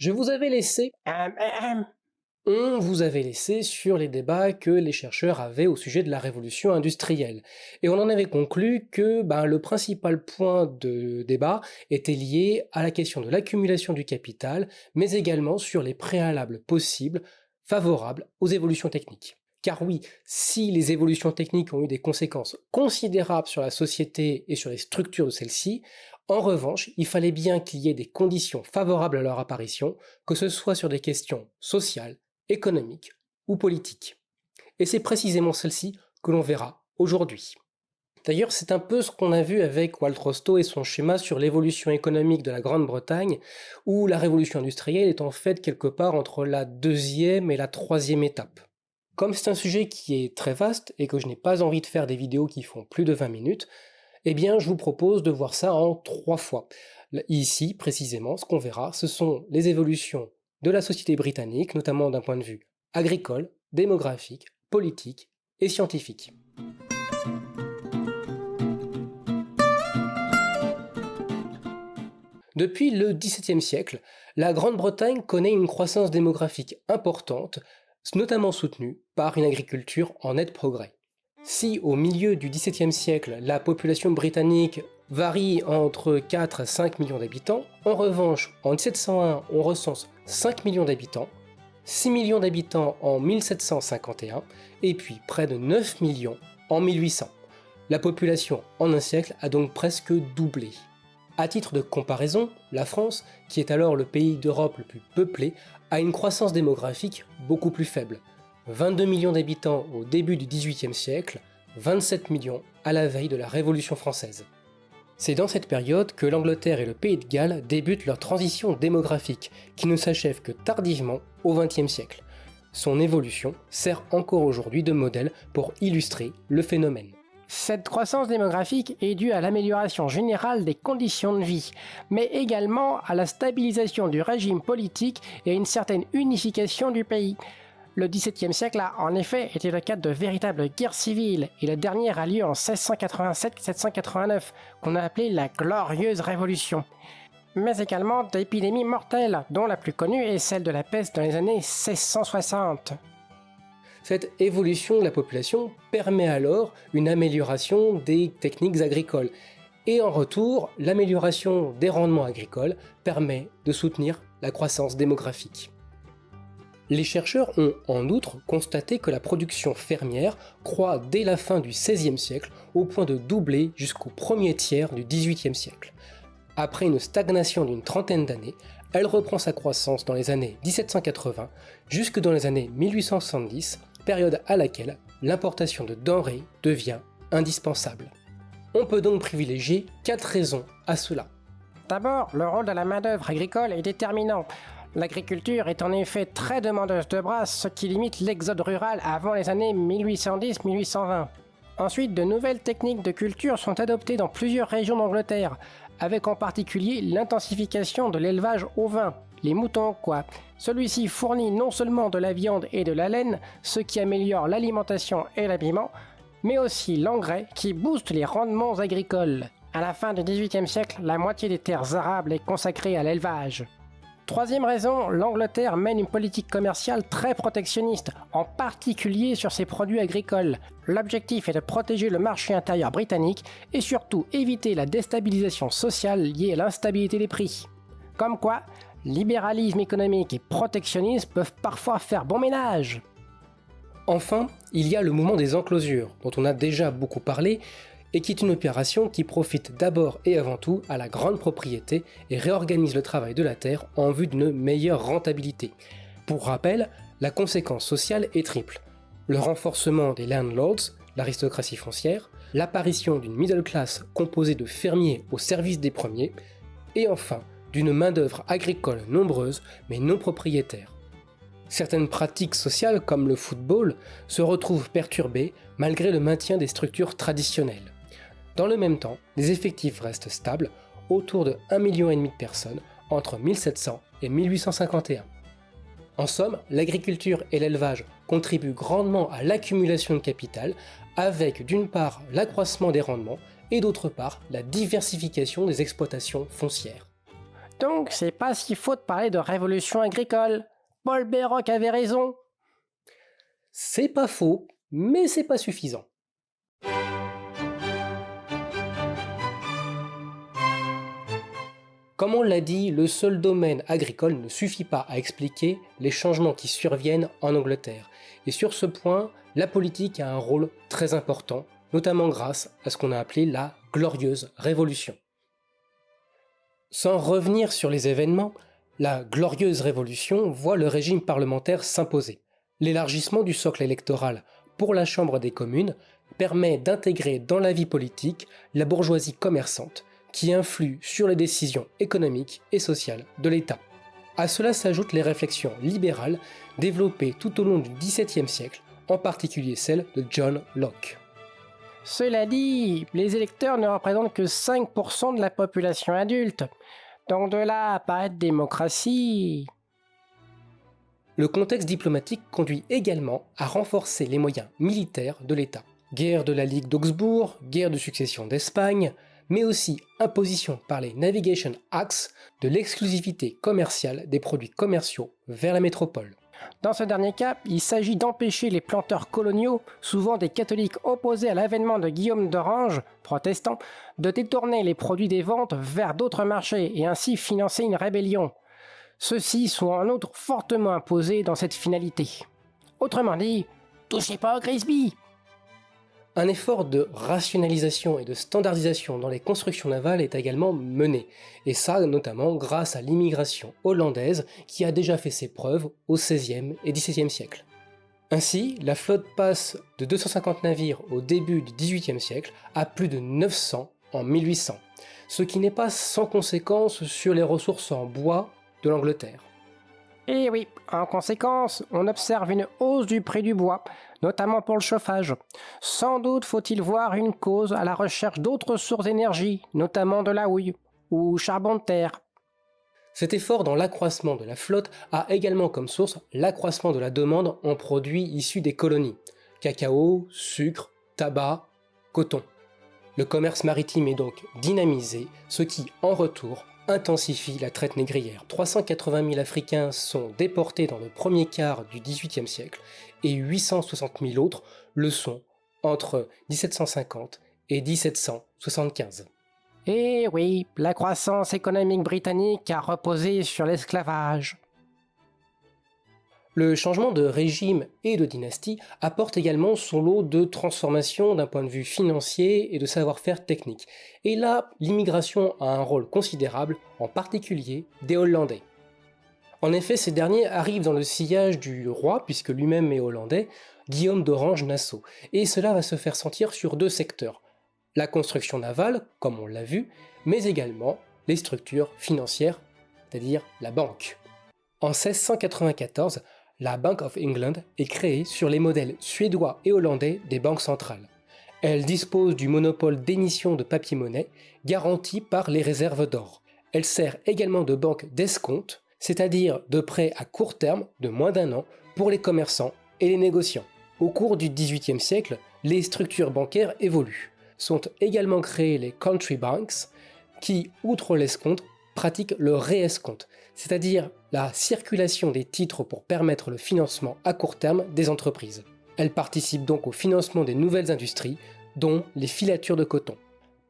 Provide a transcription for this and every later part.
Je vous avais laissé on vous avait laissé sur les débats que les chercheurs avaient au sujet de la révolution industrielle. Et on en avait conclu que le principal point de débat était lié à la question de l'accumulation du capital, mais également sur les préalables possibles favorables aux évolutions techniques. Car oui, si les évolutions techniques ont eu des conséquences considérables sur la société et sur les structures de celle-ci, en revanche, il fallait bien qu'il y ait des conditions favorables à leur apparition, que ce soit sur des questions sociales, économiques ou politiques. Et c'est précisément celle-ci que l'on verra aujourd'hui. D'ailleurs, c'est un peu ce qu'on a vu avec Walt Rostow et son schéma sur l'évolution économique de la Grande-Bretagne, où la révolution industrielle est en fait quelque part entre la deuxième et la troisième étape. Comme c'est un sujet qui est très vaste et que je n'ai pas envie de faire des vidéos qui font plus de 20 minutes, eh bien je vous propose de voir ça en 3 fois. Ici, précisément, ce qu'on verra, ce sont les évolutions de la société britannique, notamment d'un point de vue agricole, démographique, politique et scientifique. Depuis le XVIIe siècle, la Grande-Bretagne connaît une croissance démographique importante, notamment soutenue par une agriculture en net progrès. Si au milieu du XVIIe siècle, la population britannique varie entre 4 à 5 millions d'habitants, en revanche, en 1701, on recense 5 millions d'habitants, 6 millions d'habitants en 1751, et puis près de 9 millions en 1800. La population en un siècle a donc presque doublé. À titre de comparaison, la France, qui est alors le pays d'Europe le plus peuplé, a une croissance démographique beaucoup plus faible. 22 millions d'habitants au début du XVIIIe siècle, 27 millions à la veille de la Révolution française. C'est dans cette période que l'Angleterre et le Pays de Galles débutent leur transition démographique, qui ne s'achève que tardivement au XXe siècle. Son évolution sert encore aujourd'hui de modèle pour illustrer le phénomène. Cette croissance démographique est due à l'amélioration générale des conditions de vie, mais également à la stabilisation du régime politique et à une certaine unification du pays. Le XVIIe siècle a en effet été le cadre de véritables guerres civiles, et la dernière a lieu en 1687-1789, qu'on a appelé la Glorieuse Révolution. Mais également d'épidémies mortelles, dont la plus connue est celle de la peste dans les années 1660. Cette évolution de la population permet alors une amélioration des techniques agricoles. Et en retour, l'amélioration des rendements agricoles permet de soutenir la croissance démographique. Les chercheurs ont en outre constaté que la production fermière croît dès la fin du XVIe siècle au point de doubler jusqu'au premier tiers du XVIIIe siècle. Après une stagnation d'une trentaine d'années, elle reprend sa croissance dans les années 1780 jusque dans les années 1870, période à laquelle l'importation de denrées devient indispensable. On peut donc privilégier 4 raisons à cela. D'abord, le rôle de la main-d'œuvre agricole est déterminant. L'agriculture est en effet très demandeuse de bras, ce qui limite l'exode rural avant les années 1810-1820. Ensuite, de nouvelles techniques de culture sont adoptées dans plusieurs régions d'Angleterre, avec en particulier l'intensification de l'élevage ovin, les moutons quoi. Celui-ci fournit non seulement de la viande et de la laine, ce qui améliore l'alimentation et l'habillement, mais aussi l'engrais qui booste les rendements agricoles. À la fin du XVIIIe siècle, la moitié des terres arables est consacrée à l'élevage. Troisième raison, l'Angleterre mène une politique commerciale très protectionniste, en particulier sur ses produits agricoles. L'objectif est de protéger le marché intérieur britannique et surtout éviter la déstabilisation sociale liée à l'instabilité des prix. Comme quoi, libéralisme économique et protectionnisme peuvent parfois faire bon ménage. Enfin, il y a le mouvement des enclosures, dont on a déjà beaucoup parlé, et qui est une opération qui profite d'abord et avant tout à la grande propriété et réorganise le travail de la terre en vue d'une meilleure rentabilité. Pour rappel, la conséquence sociale est triple. Le renforcement des landlords, l'aristocratie foncière, l'apparition d'une middle class composée de fermiers au service des premiers, et enfin d'une main-d'œuvre agricole nombreuse mais non propriétaire. Certaines pratiques sociales comme le football se retrouvent perturbées malgré le maintien des structures traditionnelles. Dans le même temps, les effectifs restent stables, autour de 1,5 million de personnes, entre 1700 et 1851. En somme, l'agriculture et l'élevage contribuent grandement à l'accumulation de capital, avec d'une part l'accroissement des rendements et d'autre part la diversification des exploitations foncières. Donc c'est pas si faux de parler de révolution agricole. Paul Béroc avait raison. C'est pas faux, mais c'est pas suffisant. Comme on l'a dit, le seul domaine agricole ne suffit pas à expliquer les changements qui surviennent en Angleterre. Et sur ce point, la politique a un rôle très important, notamment grâce à ce qu'on a appelé la Glorieuse Révolution. Sans revenir sur les événements, la Glorieuse Révolution voit le régime parlementaire s'imposer. L'élargissement du socle électoral pour la Chambre des communes permet d'intégrer dans la vie politique la bourgeoisie commerçante qui influe sur les décisions économiques et sociales de l'État. À cela s'ajoutent les réflexions libérales développées tout au long du XVIIe siècle, en particulier celle de John Locke. Cela dit, les électeurs ne représentent que 5% de la population adulte. Donc de là à paraître démocratie... Le contexte diplomatique conduit également à renforcer les moyens militaires de l'État. Guerre de la Ligue d'Augsbourg, guerre de succession d'Espagne, mais aussi imposition par les Navigation Acts de l'exclusivité commerciale des produits commerciaux vers la métropole. Dans ce dernier cas, il s'agit d'empêcher les planteurs coloniaux, souvent des catholiques opposés à l'avènement de Guillaume d'Orange, protestant, de détourner les produits des ventes vers d'autres marchés et ainsi financer une rébellion. Ceux-ci sont en outre fortement imposés dans cette finalité. Autrement dit, touchez pas au Grisby! Un effort de rationalisation et de standardisation dans les constructions navales est également mené, et ça notamment grâce à l'immigration hollandaise qui a déjà fait ses preuves au XVIe et XVIIe siècle. Ainsi, la flotte passe de 250 navires au début du XVIIIe siècle à plus de 900 en 1800, ce qui n'est pas sans conséquence sur les ressources en bois de l'Angleterre. Et oui, en conséquence, on observe une hausse du prix du bois, notamment pour le chauffage. Sans doute faut-il voir une cause à la recherche d'autres sources d'énergie, notamment de la houille ou charbon de terre. Cet effort dans l'accroissement de la flotte a également comme source l'accroissement de la demande en produits issus des colonies, cacao, sucre, tabac, coton. Le commerce maritime est donc dynamisé, ce qui, en retour, intensifie la traite négrière. 380 000 Africains sont déportés dans le premier quart du XVIIIe siècle et 860 000 autres le sont entre 1750 et 1775. Et oui, la croissance économique britannique a reposé sur l'esclavage. Le changement de régime et de dynastie apporte également son lot de transformations d'un point de vue financier et de savoir-faire technique. Et là, l'immigration a un rôle considérable, en particulier des Hollandais. En effet, ces derniers arrivent dans le sillage du roi, puisque lui-même est hollandais, Guillaume d'Orange-Nassau. Et cela va se faire sentir sur deux secteurs. La construction navale, comme on l'a vu, mais également les structures financières, c'est-à-dire la banque. En 1694, la Bank of England est créée sur les modèles suédois et hollandais des banques centrales. Elle dispose du monopole d'émission de papier-monnaie garanti par les réserves d'or. Elle sert également de banque d'escompte, c'est-à-dire de prêts à court terme de moins d'un an pour les commerçants et les négociants. Au cours du XVIIIe siècle, les structures bancaires évoluent. Sont également créées les country banks qui, outre l'escompte, pratiquent le réescompte, c'est-à-dire la circulation des titres pour permettre le financement à court terme des entreprises. Elles participent donc au financement des nouvelles industries, dont les filatures de coton.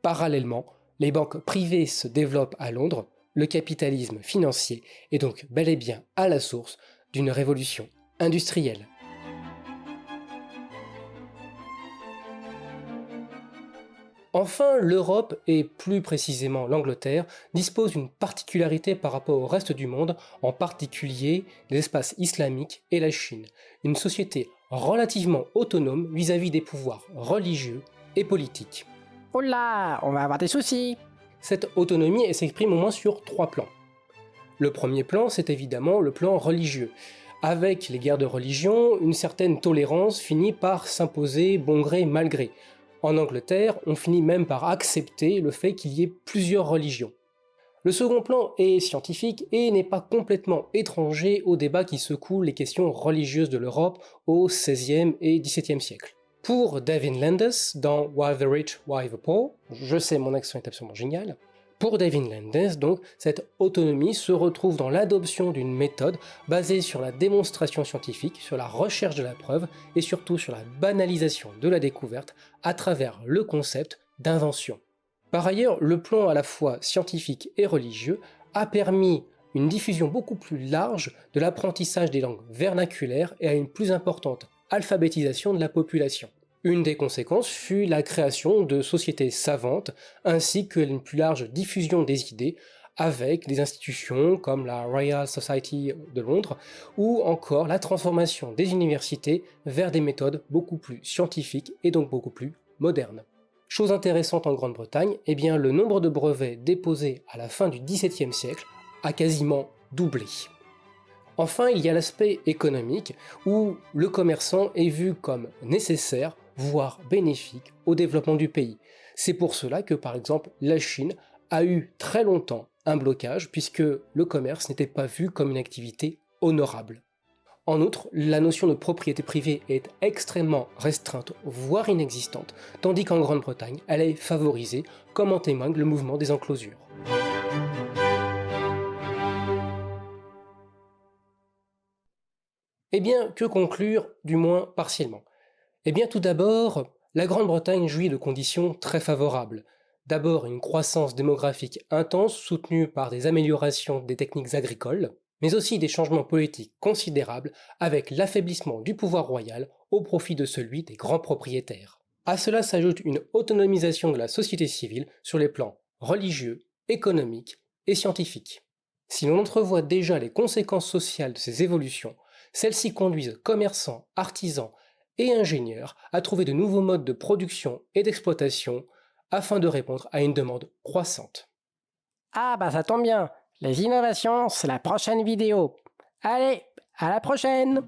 Parallèlement, les banques privées se développent à Londres, le capitalisme financier est donc bel et bien à la source d'une révolution industrielle. Enfin, l'Europe, et plus précisément l'Angleterre, dispose d'une particularité par rapport au reste du monde, en particulier l'espace islamique et la Chine, une société relativement autonome vis-à-vis des pouvoirs religieux et politiques. Oh là, on va avoir des soucis. Cette autonomie s'exprime au moins sur trois plans. Le premier plan, c'est évidemment le plan religieux. Avec les guerres de religion, une certaine tolérance finit par s'imposer bon gré mal gré. En Angleterre, on finit même par accepter le fait qu'il y ait plusieurs religions. Le second plan est scientifique et n'est pas complètement étranger aux débats qui secouent les questions religieuses de l'Europe au XVIe et XVIIe siècle. Pour David Landis, dans Why the Rich, Why the Poor, je sais mon accent est absolument génial, Pour David Landes, donc, cette autonomie se retrouve dans l'adoption d'une méthode basée sur la démonstration scientifique, sur la recherche de la preuve et surtout sur la banalisation de la découverte à travers le concept d'invention. Par ailleurs, le plan à la fois scientifique et religieux a permis une diffusion beaucoup plus large de l'apprentissage des langues vernaculaires et à une plus importante alphabétisation de la population. Une des conséquences fut la création de sociétés savantes ainsi que une plus large diffusion des idées avec des institutions comme la Royal Society de Londres ou encore la transformation des universités vers des méthodes beaucoup plus scientifiques et donc beaucoup plus modernes. Chose intéressante en Grande-Bretagne, eh bien le nombre de brevets déposés à la fin du XVIIe siècle a quasiment doublé. Enfin, il y a l'aspect économique où le commerçant est vu comme nécessaire, voire bénéfique au développement du pays. C'est pour cela que par exemple la Chine a eu très longtemps un blocage puisque le commerce n'était pas vu comme une activité honorable. En outre, la notion de propriété privée est extrêmement restreinte, voire inexistante, tandis qu'en Grande-Bretagne, elle est favorisée, comme en témoigne le mouvement des enclosures. Eh bien, que conclure, du moins partiellement? Eh bien, tout d'abord, la Grande-Bretagne jouit de conditions très favorables. D'abord, une croissance démographique intense soutenue par des améliorations des techniques agricoles, mais aussi des changements politiques considérables avec l'affaiblissement du pouvoir royal au profit de celui des grands propriétaires. À cela s'ajoute une autonomisation de la société civile sur les plans religieux, économiques et scientifiques. Si l'on entrevoit déjà les conséquences sociales de ces évolutions, celles-ci conduisent commerçants, artisans et ingénieurs à trouver de nouveaux modes de production et d'exploitation afin de répondre à une demande croissante. Ah bah ça tombe bien, les innovations, c'est la prochaine vidéo. Allez, à la prochaine!